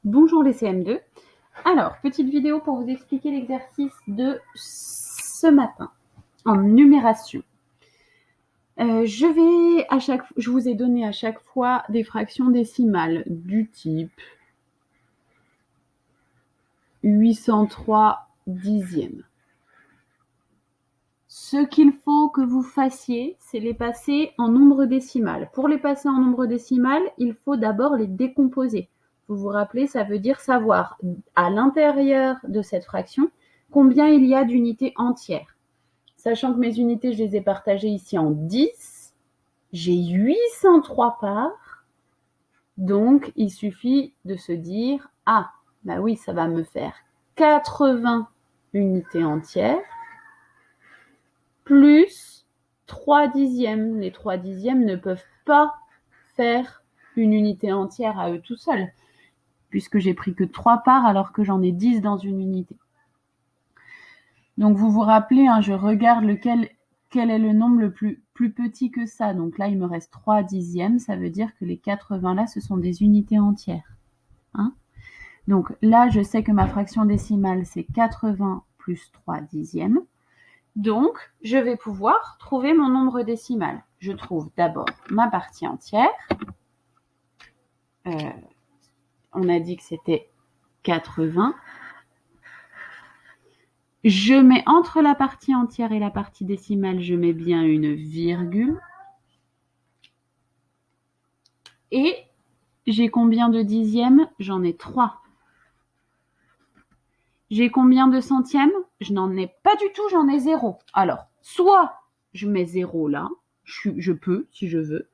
Bonjour les CM2. Alors, petite vidéo pour vous expliquer l'exercice de ce matin en numération. Je vous ai donné à chaque fois des fractions décimales du type 803 dixièmes. Ce qu'il faut que vous fassiez, c'est les passer en nombre décimal. Pour les passer en nombre décimal, il faut d'abord les décomposer. Vous vous rappelez, ça veut dire savoir à l'intérieur de cette fraction combien il y a d'unités entières. Sachant que mes unités, je les ai partagées ici en 10, j'ai 803 parts. Donc, il suffit de se dire, ah, bah oui, ça va me faire 80 unités entières plus 3 dixièmes. Les 3 dixièmes ne peuvent pas faire une unité entière à eux tout seuls, puisque j'ai pris que 3 parts alors que j'en ai 10 dans une unité. Donc vous vous rappelez, hein, je regarde quel est le nombre le plus petit que ça. Donc là, il me reste 3 dixièmes, ça veut dire que les 80 là, ce sont des unités entières. Hein, donc là, je sais que ma fraction décimale, c'est 80 plus 3 dixièmes. Donc, je vais pouvoir trouver mon nombre décimal. Je trouve d'abord ma partie entière. On a dit que c'était 80. Je mets entre la partie entière et la partie décimale, je mets bien une virgule. Et j'ai combien de dixièmes? J'en ai 3. J'ai combien de centièmes? Je n'en ai pas du tout, j'en ai 0. Alors, soit je mets 0 là, je peux si je veux,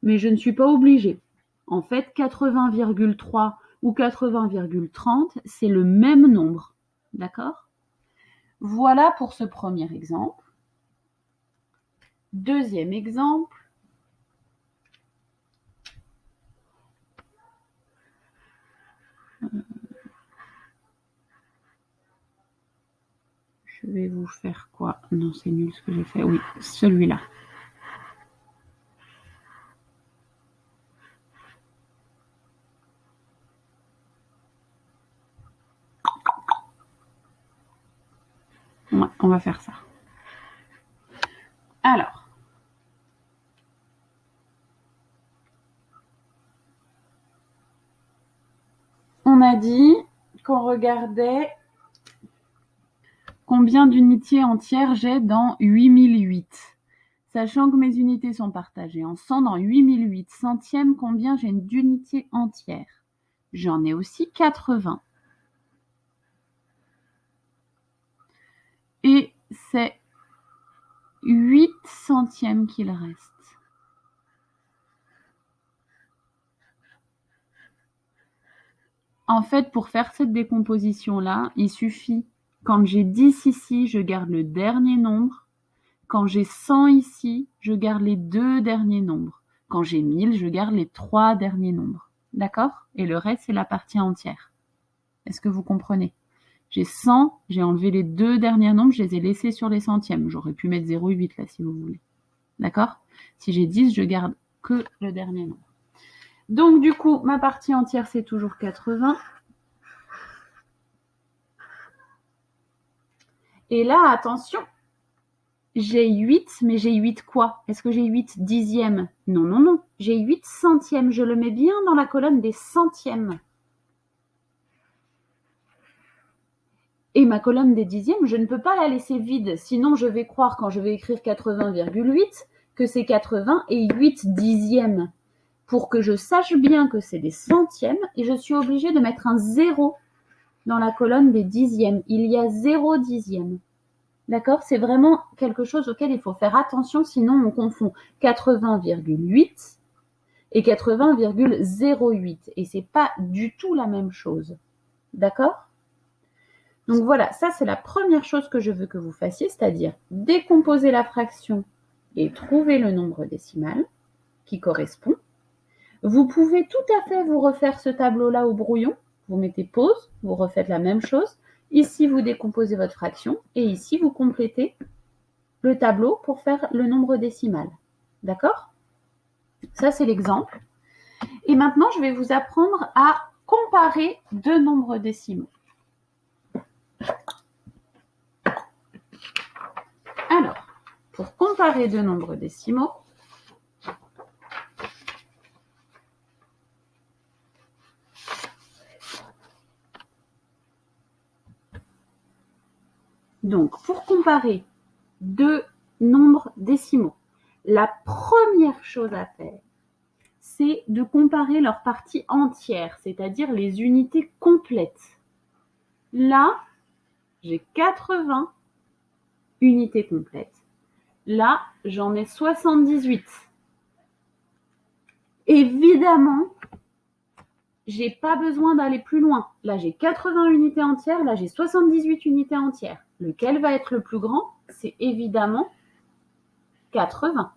mais je ne suis pas obligée. En fait, 80,3 ou 80,30, c'est le même nombre. D'accord? Voilà pour ce premier exemple. Deuxième exemple. Je vais vous faire quoi? Non, c'est nul ce que j'ai fait. Oui, celui-là. Ouais, on va faire ça. Alors, on a dit qu'on regardait combien d'unités entières j'ai dans 8008. Sachant que mes unités sont partagées en 100 dans 8008 centièmes, combien j'ai d'unités entières? J'en ai aussi 80. Et c'est 8 centièmes qu'il reste. En fait, pour faire cette décomposition-là, il suffit, quand j'ai 10 ici, je garde le dernier nombre. Quand j'ai 100 ici, je garde les 2 derniers nombres. Quand j'ai 1000, je garde les 3 derniers nombres. D'accord? Et le reste, c'est la partie entière. Est-ce que vous comprenez? J'ai 100, j'ai enlevé les 2 derniers nombres, je les ai laissés sur les centièmes. J'aurais pu mettre 0,8 là, si vous voulez. D'accord? Si j'ai 10, je garde que le dernier nombre. Donc, du coup, ma partie entière, c'est toujours 80. Et là, attention, j'ai 8, mais j'ai 8 quoi? Est-ce que j'ai 8 dixièmes? Non, non, non. J'ai 8 centièmes. Je le mets bien dans la colonne des centièmes. Et ma colonne des dixièmes, je ne peux pas la laisser vide. Sinon, je vais croire, quand je vais écrire 80,8, que c'est 80 et 8 dixièmes. Pour que je sache bien que c'est des centièmes, et je suis obligée de mettre un 0 dans la colonne des dixièmes. Il y a 0 dixième. D'accord? C'est vraiment quelque chose auquel il faut faire attention, sinon on confond 80,8 et 80,08. Et c'est pas du tout la même chose. D'accord? Donc voilà, ça c'est la première chose que je veux que vous fassiez, c'est-à-dire décomposer la fraction et trouver le nombre décimal qui correspond. Vous pouvez tout à fait vous refaire ce tableau-là au brouillon. Vous mettez pause, vous refaites la même chose. Ici, vous décomposez votre fraction et ici, vous complétez le tableau pour faire le nombre décimal. D'accord? Ça, c'est l'exemple. Et maintenant, je vais vous apprendre à comparer deux nombres décimaux. Alors, pour comparer deux nombres décimaux, donc pour comparer deux nombres décimaux, la première chose à faire, c'est de comparer leurs parties entières, c'est-à-dire les unités complètes. Là, j'ai 80 unités complètes. Là, j'en ai 78. Évidemment, j'ai pas besoin d'aller plus loin. Là, j'ai 80 unités entières, là, j'ai 78 unités entières. Lequel va être le plus grand? C'est évidemment 80.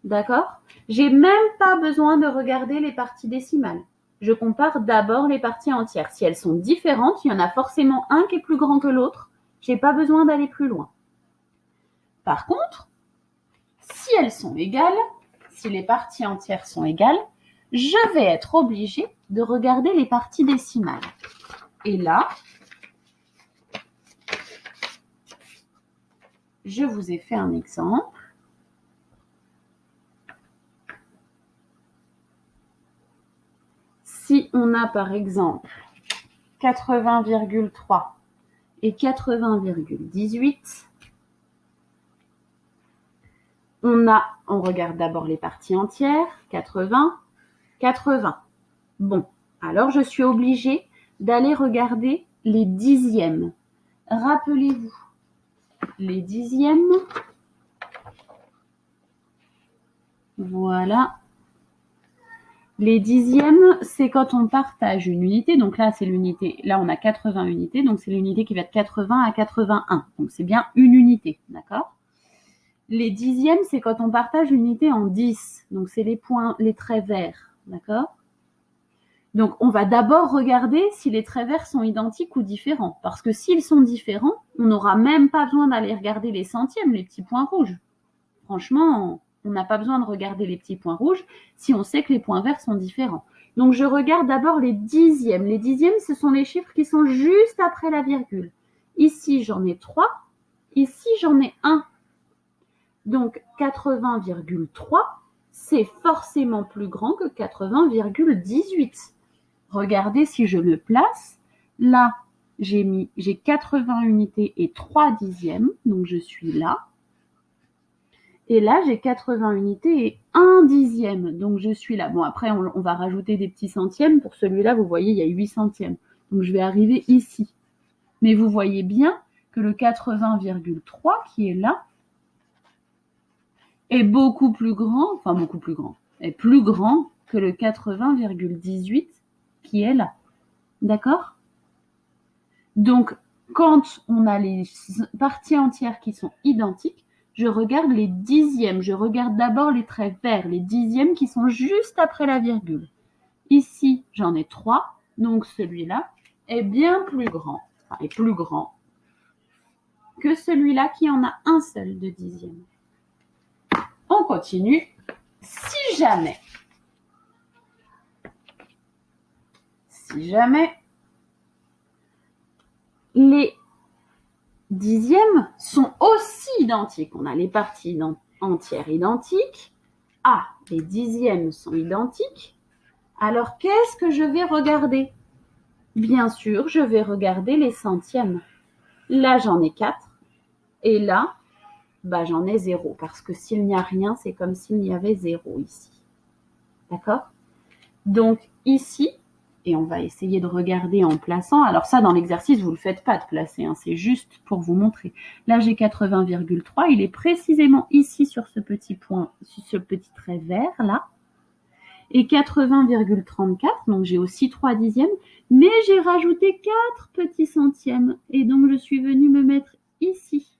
D'accord? J'ai même pas besoin de regarder les parties décimales. Je compare d'abord les parties entières. Si elles sont différentes, il y en a forcément un qui est plus grand que l'autre. J'ai pas besoin d'aller plus loin. Par contre, si elles sont égales, si les parties entières sont égales, je vais être obligée de regarder les parties décimales. Et là, je vous ai fait un exemple. Si on a par exemple 80,3 et 80,18, on regarde d'abord les parties entières, 80, 80. Bon, alors je suis obligée d'aller regarder les dixièmes. Rappelez-vous, les dixièmes, voilà. Les dixièmes, c'est quand on partage une unité. Donc là, c'est l'unité. Là, on a 80 unités. Donc, c'est l'unité qui va de 80 à 81. Donc, c'est bien une unité. D'accord? Les dixièmes, c'est quand on partage une unité en 10. Donc, c'est les points, les traits verts. D'accord? Donc, on va d'abord regarder si les traits verts sont identiques ou différents. Parce que s'ils sont différents, on n'aura même pas besoin d'aller regarder les centièmes, les petits points rouges. Franchement, on n'a pas besoin de regarder les petits points rouges si on sait que les points verts sont différents. Donc, je regarde d'abord les dixièmes. Les dixièmes, ce sont les chiffres qui sont juste après la virgule. Ici, j'en ai 3. Ici, j'en ai 1. Donc, 80,3, c'est forcément plus grand que 80,18. Regardez si je le place. Là, j'ai 80 unités et 3 dixièmes. Donc, je suis là. Et là, j'ai 80 unités et 1 dixième. Donc, je suis là. Bon, après, on va rajouter des petits centièmes. Pour celui-là, vous voyez, il y a 8 centièmes. Donc, je vais arriver ici. Mais vous voyez bien que le 80,3 qui est là est beaucoup plus grand, enfin beaucoup plus grand, est plus grand que le 80,18 qui est là. D'accord? Donc, quand on a les parties entières qui sont identiques, je regarde les dixièmes. Je regarde d'abord les traits verts, les dixièmes qui sont juste après la virgule. Ici, j'en ai 3, donc celui-là est bien plus grand, enfin, est plus grand que celui-là qui en a un seul de dixième. On continue. Si jamais les dixièmes sont aussi identiques, on a les parties entières identiques, les dixièmes sont identiques, alors qu'est-ce que je vais regarder? Bien sûr, je vais regarder les centièmes. Là, j'en ai 4, et là, j'en ai 0, parce que s'il n'y a rien, c'est comme s'il y avait 0 ici. D'accord? Donc, ici, et on va essayer de regarder en plaçant. Alors ça, dans l'exercice, vous ne le faites pas de placer, hein, c'est juste pour vous montrer. Là, j'ai 80,3, il est précisément ici sur ce petit point, sur ce petit trait vert, là. Et 80,34, donc j'ai aussi 3 dixièmes, mais j'ai rajouté 4 petits centièmes. Et donc, je suis venue me mettre ici.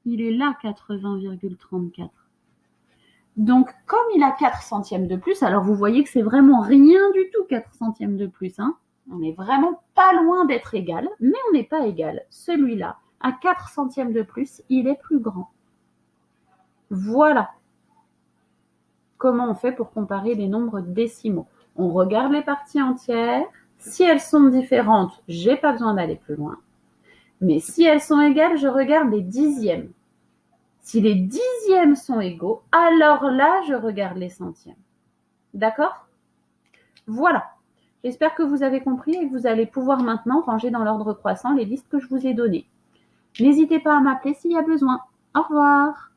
Il est là, 80,34. Donc, comme il a 4 centièmes de plus, alors vous voyez que c'est vraiment rien du tout, 4 centièmes de plus. Hein. On n'est vraiment pas loin d'être égal, mais on n'est pas égal. Celui-là, à 4 centièmes de plus, il est plus grand. Voilà comment on fait pour comparer les nombres décimaux. On regarde les parties entières. Si elles sont différentes, j'ai pas besoin d'aller plus loin. Mais si elles sont égales, je regarde les dixièmes. Si les dixièmes sont égaux, alors là, je regarde les centièmes. D'accord? Voilà. J'espère que vous avez compris et que vous allez pouvoir maintenant ranger dans l'ordre croissant les listes que je vous ai données. N'hésitez pas à m'appeler s'il y a besoin. Au revoir.